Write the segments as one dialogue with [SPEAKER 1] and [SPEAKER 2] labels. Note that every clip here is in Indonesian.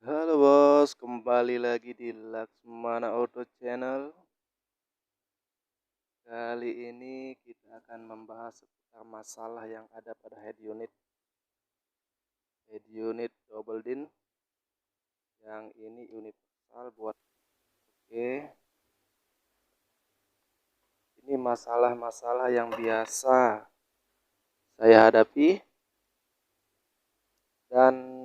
[SPEAKER 1] Halo bos, kembali lagi di Laksmana Auto Channel. Kali ini kita akan membahas seputar masalah yang ada pada head unit double din yang ini universal buat. Oke, ini masalah-masalah yang biasa saya hadapi dan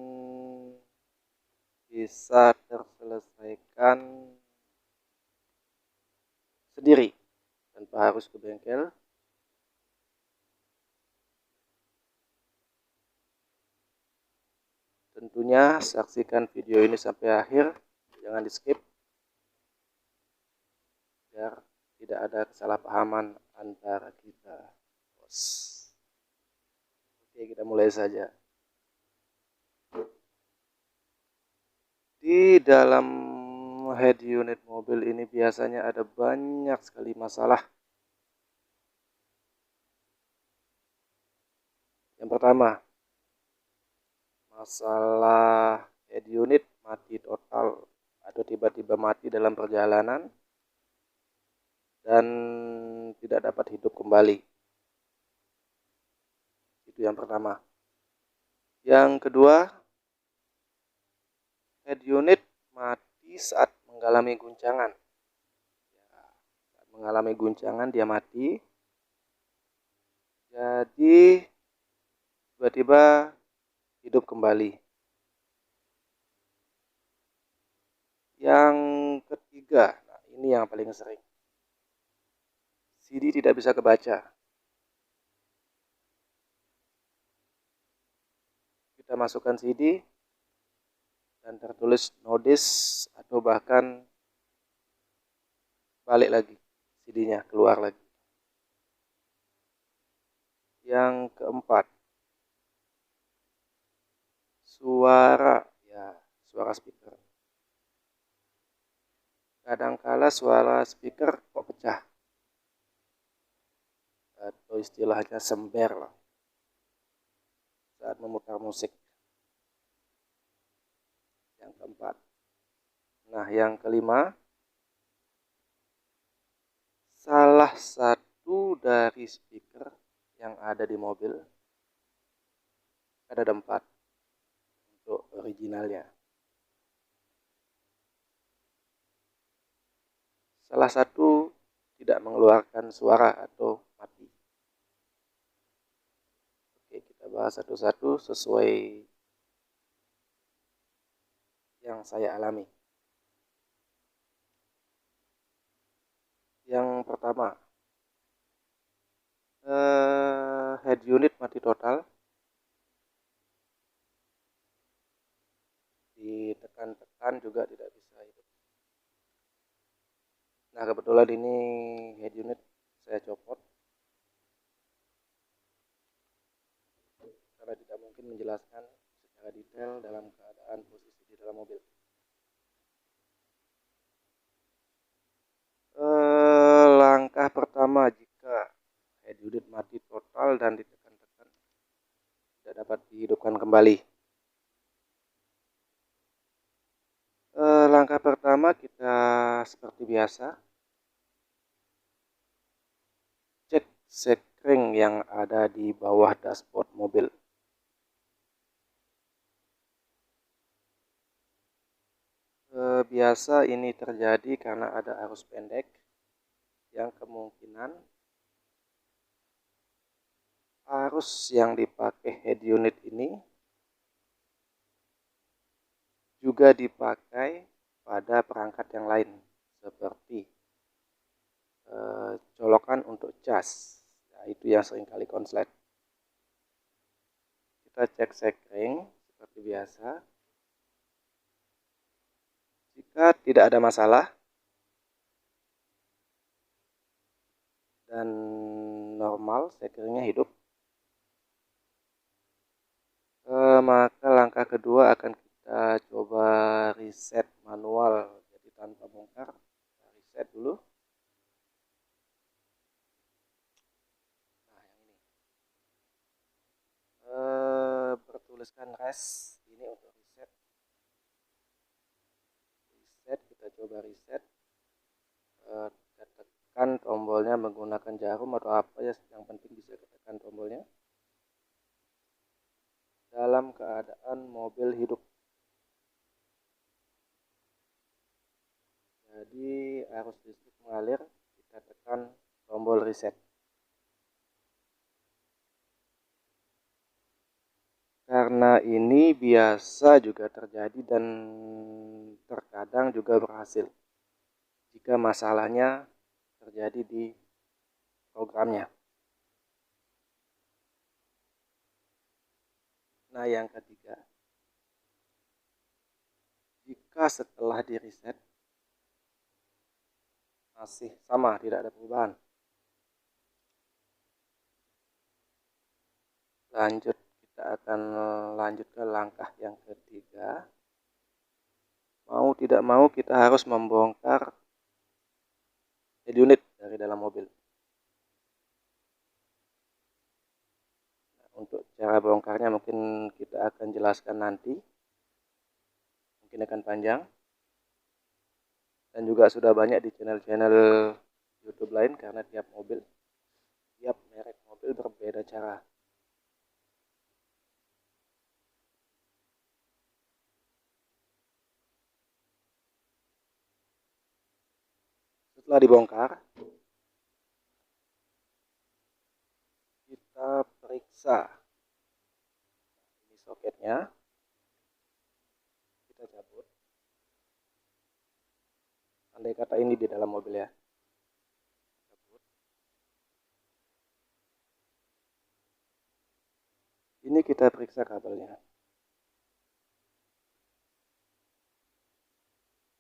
[SPEAKER 1] bisa terselesaikan sendiri tanpa harus ke bengkel. Tentunya saksikan video ini sampai akhir, jangan di skip biar tidak ada kesalahpahaman antara kita, bos. Oke, kita mulai saja. Di dalam head unit mobil ini biasanya ada banyak sekali masalah. Yang pertama, masalah head unit mati total atau tiba-tiba mati dalam perjalanan dan tidak dapat hidup kembali. Itu yang pertama. Yang kedua, head unit mati saat mengalami guncangan. Saat mengalami guncangan dia mati. Jadi tiba-tiba hidup kembali. Yang ketiga, nah ini yang paling sering. CD tidak bisa kebaca. Kita masukkan CD dan tertulis no disk atau bahkan balik lagi CD-nya keluar lagi. Yang keempat, suara speaker. Kadangkala suara speaker kok pecah atau istilahnya sember lah saat memutar musik. Yang keempat. Nah, yang kelima, salah satu dari speaker yang ada di mobil ada 4 untuk originalnya. Salah satu tidak mengeluarkan suara atau mati. Oke, kita bahas satu-satu sesuai yang saya alami. Yang pertama, head unit mati total. Ditekan-tekan juga tidak bisa hidup. Nah, kebetulan ini head unit saya copot karena tidak mungkin menjelaskan secara detail dalam keadaan posisi di dalam mobil. Langkah pertama jika head unit mati total dan ditekan-tekan tidak dapat dihidupkan kembali. Langkah pertama kita seperti biasa cek sekring yang ada di bawah dashboard mobil. Biasa ini terjadi karena ada arus pendek yang kemungkinan arus yang dipakai head unit ini juga dipakai pada perangkat yang lain seperti colokan untuk cas. Nah, itu yang sering kali konslet. Kita cek sekring seperti biasa. Jika tidak ada masalah dan normal, sekringnya hidup, maka langkah kedua akan kita coba reset manual, jadi tanpa bongkar. Kita reset dulu. Nah, yang ini bertuliskan res ini untuk reset. coba reset. Kita tekan tombolnya menggunakan jarum atau apa ya, yang penting bisa tekan tombolnya dalam keadaan mobil hidup. Jadi arus listrik mengalir, kita tekan tombol reset. Karena ini biasa juga terjadi dan terkadang juga berhasil jika masalahnya terjadi di programnya. Nah, yang ketiga, jika setelah di reset masih sama, tidak ada perubahan, lanjut, kita akan lanjut ke langkah yang ketiga. Mau tidak mau kita harus membongkar head unit dari dalam mobil. Nah, untuk cara bongkarnya mungkin kita akan jelaskan nanti, mungkin akan panjang, dan juga sudah banyak di channel-channel YouTube lain, karena tiap merek mobil berbeda cara. Setelah dibongkar, kita periksa ini soketnya, kita cabut. Andai kata ini di dalam mobil ya, cabut. Ini kita periksa kabelnya,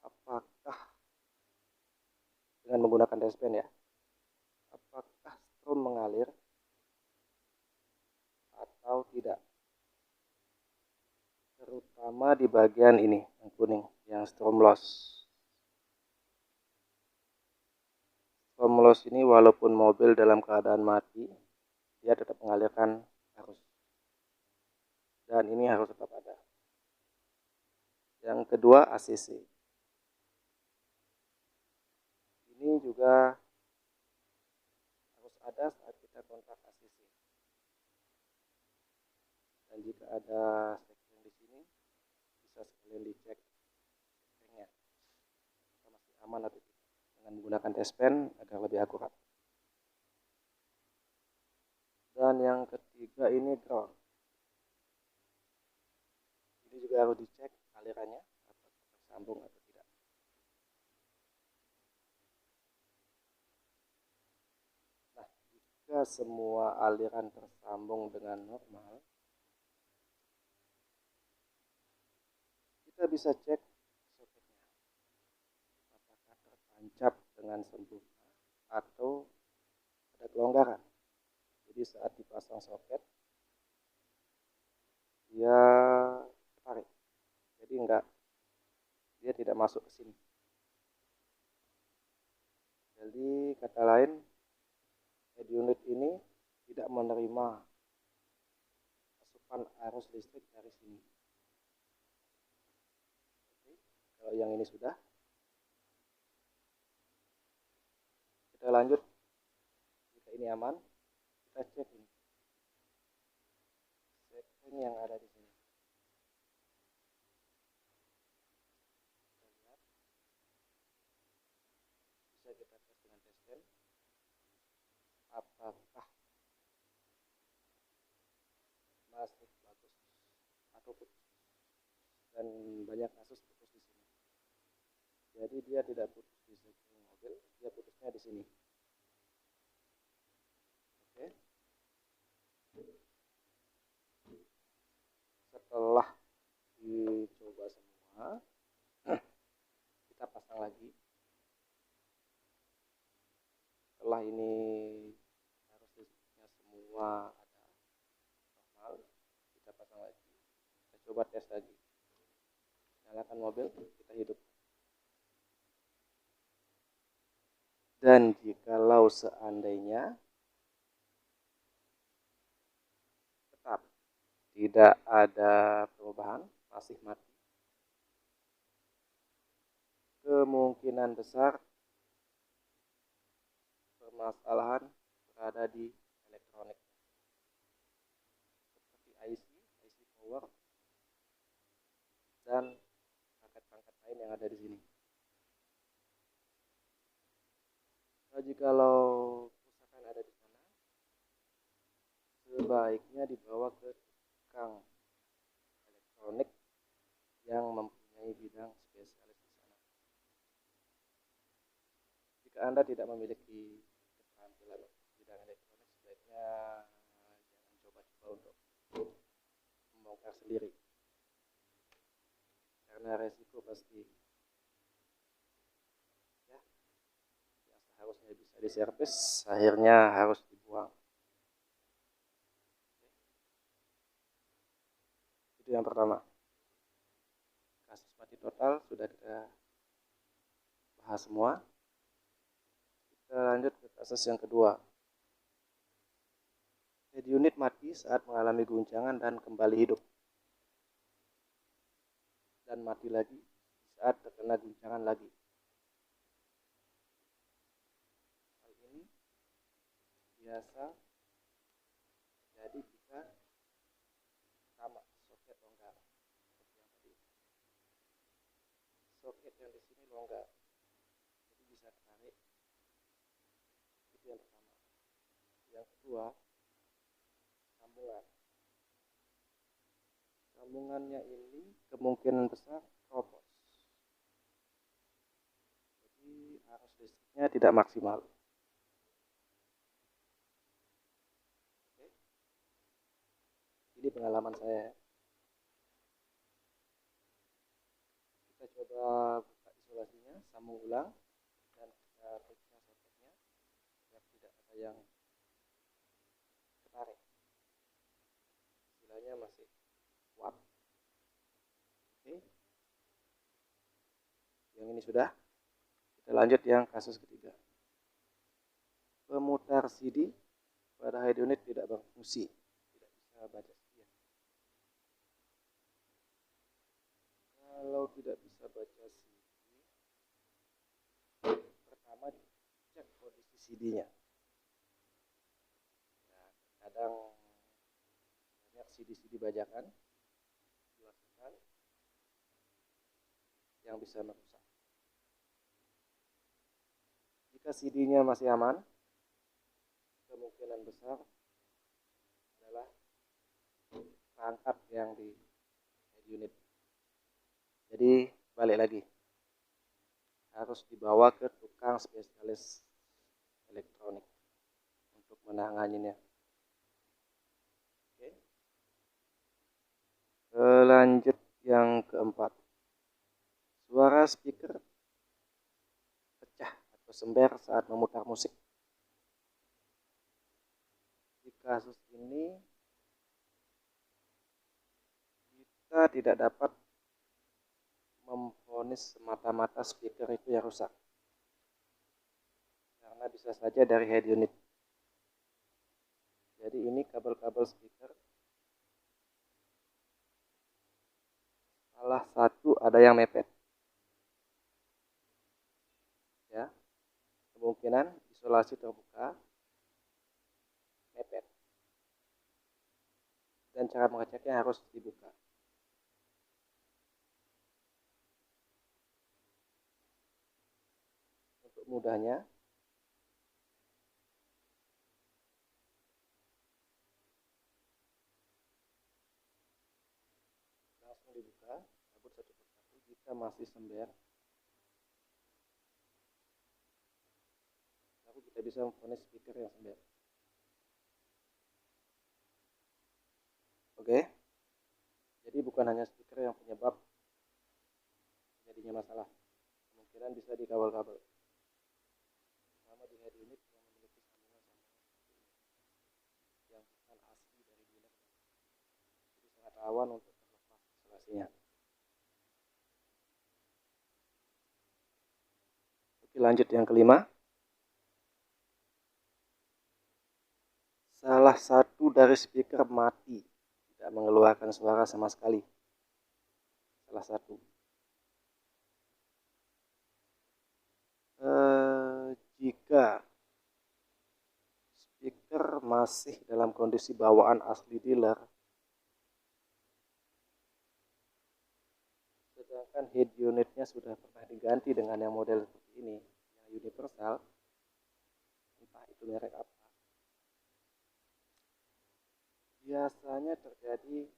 [SPEAKER 1] apakah dengan menggunakan dashpan ya, apakah strom mengalir atau tidak, terutama di bagian ini yang kuning, yang strom loss. Strom loss ini walaupun mobil dalam keadaan mati, dia tetap mengalirkan arus, dan ini harus tetap ada. Yang kedua, ACC. Ini juga harus ada saat kita kontak ACC. Dan jika ada sekring di sini, bisa sekalian dicek sekringnya masih aman atau tidak, dengan menggunakan dashpan agar lebih akurat. Dan yang ketiga ini ground. Ini juga harus dicek alirannya apakah tersambung atau tidak. Nah, jika semua aliran tersambung dengan normal, kita bisa cek soketnya apakah tertancap dengan sempurna atau ada kelonggaran. Jadi saat dipasang soket, dia tarik, jadi dia tidak masuk ke sini. Jadi kata lain, head unit ini tidak menerima asupan arus listrik dari sini. Oke, kalau yang ini sudah, kita lanjut. Jika ini aman, kita cek ini setting yang ada di sini. Kita lihat, bisa kita tes dengan dashpan apakah masih bagus atau putus. Dan banyak kasus putus di sini. Jadi dia tidak putus di setting mobil, dia putusnya di sini. Oke. Setelah dicoba semua, kita pasang lagi. Setelah ini arus listriknya semua ada normal, kita pasang lagi. Kita coba tes lagi. Nyalakan mobil, kita hidup. Dan jikalau seandainya tetap tidak ada perubahan, masih mati, kemungkinan besar permasalahan berada di elektronik seperti IC power, dan perangkat-perangkat lain yang ada di sini. Nah, jikalau kerusakan ada di sana, sebaiknya dibawa ke tukang elektronik yang mempunyai bidang spesialis di sana. Jika Anda tidak memiliki keterampilan bidang elektronik, sebaiknya jangan coba-coba untuk membongkar sendiri, karena resiko pasti ya, yang seharusnya bisa diservis akhirnya harus dibuang. Itu yang pertama. Kasus mati total sudah kita bahas semua. Kita lanjut ke kasus yang kedua. Head unit mati saat mengalami guncangan dan kembali hidup, dan mati lagi saat terkena guncangan lagi. Hal ini biasa terjadi jika pertama soket longgar, seperti yang tadi. Soket yang di sini longgar, jadi bisa tarik. Itu yang pertama. Yang kedua, sambungan. Sambungannya ini kemungkinan besar keropos, jadi arus listriknya tidak maksimal. Oke. Ini pengalaman saya. Kita coba buka isolasinya, sambung ulang, dan kita periksa soketnya biar tidak ada yang ketarik. Istilahnya masih kuat. Oke. Yang ini sudah. Kita lanjut yang kasus ketiga. Pemutar CD pada head unit tidak berfungsi, tidak bisa baca setia. Kalau tidak bisa baca CD, pertama cek kondisi CD-nya. Nah, kadang banyak CD-CD bajakan dilakukan yang bisa merusak. Jika CD-nya masih aman, kemungkinan besar adalah perangkat yang di head unit. Jadi balik lagi, harus dibawa ke tukang spesialis elektronik untuk menanganinya. Oke. Lanjut yang keempat. Suara speaker pecah atau sember saat memutar musik. Di kasus ini kita tidak dapat memvonis semata-mata speaker itu yang rusak, karena bisa saja dari head unit. Jadi ini kabel-kabel speaker, salah satu ada yang mepet. Ya, kemungkinan isolasi terbuka mepet, dan cara mengeceknya harus dibuka. Untuk mudahnya, langsung dibuka, cabut satu persatu. Jika masih sember, baru kita bisa memvonis speaker yang sember. Oke, jadi bukan hanya speaker yang penyebab jadinya masalah, kemungkinan bisa di kabel-kabel, terutama di head unit yang memiliki sambungan-sambungan yang bukan asli dari dealer, jadi sangat rawan untuk terlepas isolasinya. Oke, lanjut yang kelima. Salah satu dari speaker mati, tidak mengeluarkan suara sama sekali. Salah satu. masih dalam kondisi bawaan asli dealer, sedangkan head unitnya sudah pernah diganti dengan yang model seperti ini, yang universal, entah itu merek apa, biasanya terjadi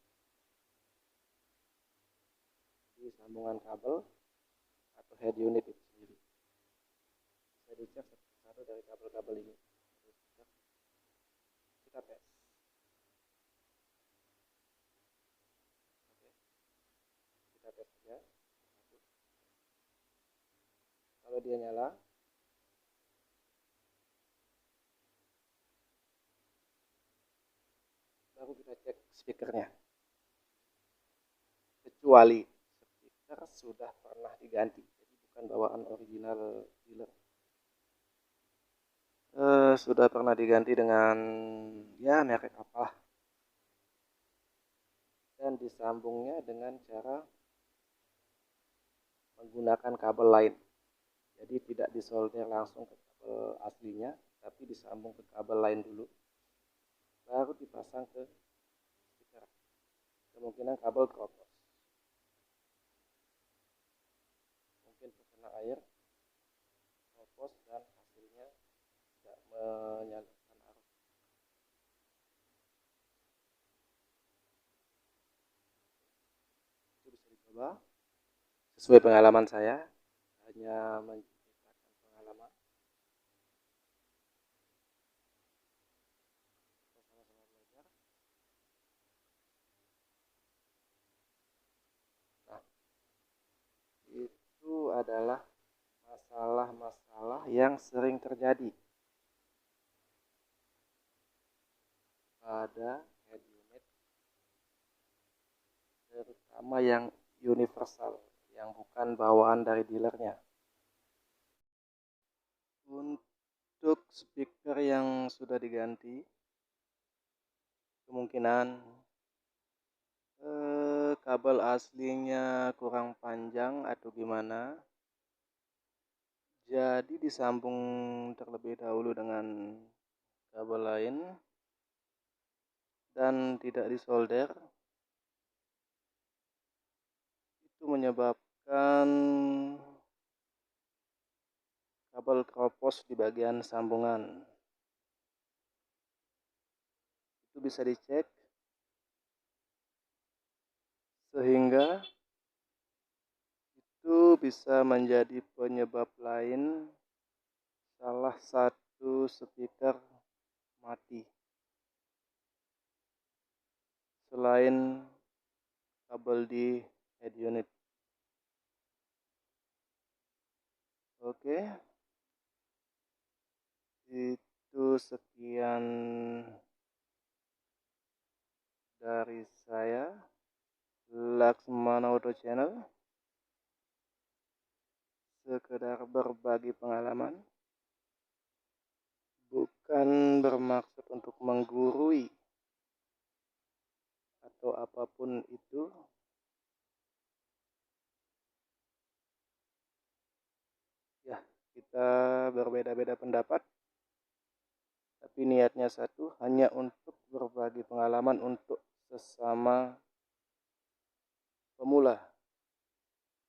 [SPEAKER 1] di sambungan kabel atau head unit itu sendiri. Bisa dicek satu-satu dari kabel-kabel ini. Kita tes. Oke, kita tes saja. Kalau dia nyala, baru kita cek speakernya. Kecuali speaker sudah pernah diganti, jadi bukan bawaan original dealer. Sudah pernah diganti dengan ya merek apalah, dan disambungnya dengan cara menggunakan kabel lain. Jadi tidak disolder langsung ke kabel aslinya, tapi disambung ke kabel lain dulu, baru dipasang ke speaker. Kemungkinan kabel keropos, mungkin terkena air, keropos, dan hasilnya tidak menyalurkan arus. Itu bisa dicoba. Sesuai pengalaman saya, hanya menceritakan pengalaman. Kita sama-sama belajar. Nah, itu adalah masalah-masalah yang sering terjadi pada head unit, terutama yang universal, yang bukan bawaan dari dealernya. Untuk speaker yang sudah diganti, kemungkinan kabel aslinya kurang panjang atau gimana, jadi disambung terlebih dahulu dengan kabel lain dan tidak disolder. Itu menyebabkan kabel keropos di bagian sambungan. Itu bisa dicek, sehingga itu bisa menjadi penyebab lain salah satu speaker mati selain kabel di head unit. Oke, itu sekian dari saya, Laksmana Auto Channel. Sekedar berbagi pengalaman, bukan bermaksud untuk menggurui atau apapun itu. Ya, kita berbeda-beda pendapat, tapi niatnya satu, hanya untuk berbagi pengalaman untuk sesama pemula.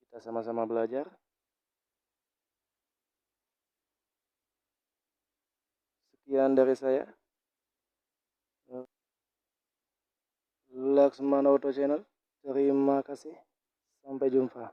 [SPEAKER 1] Kita sama-sama belajar. Sekian dari saya, Laksmana Auto Channel. Terima kasih. Sampai jumpa.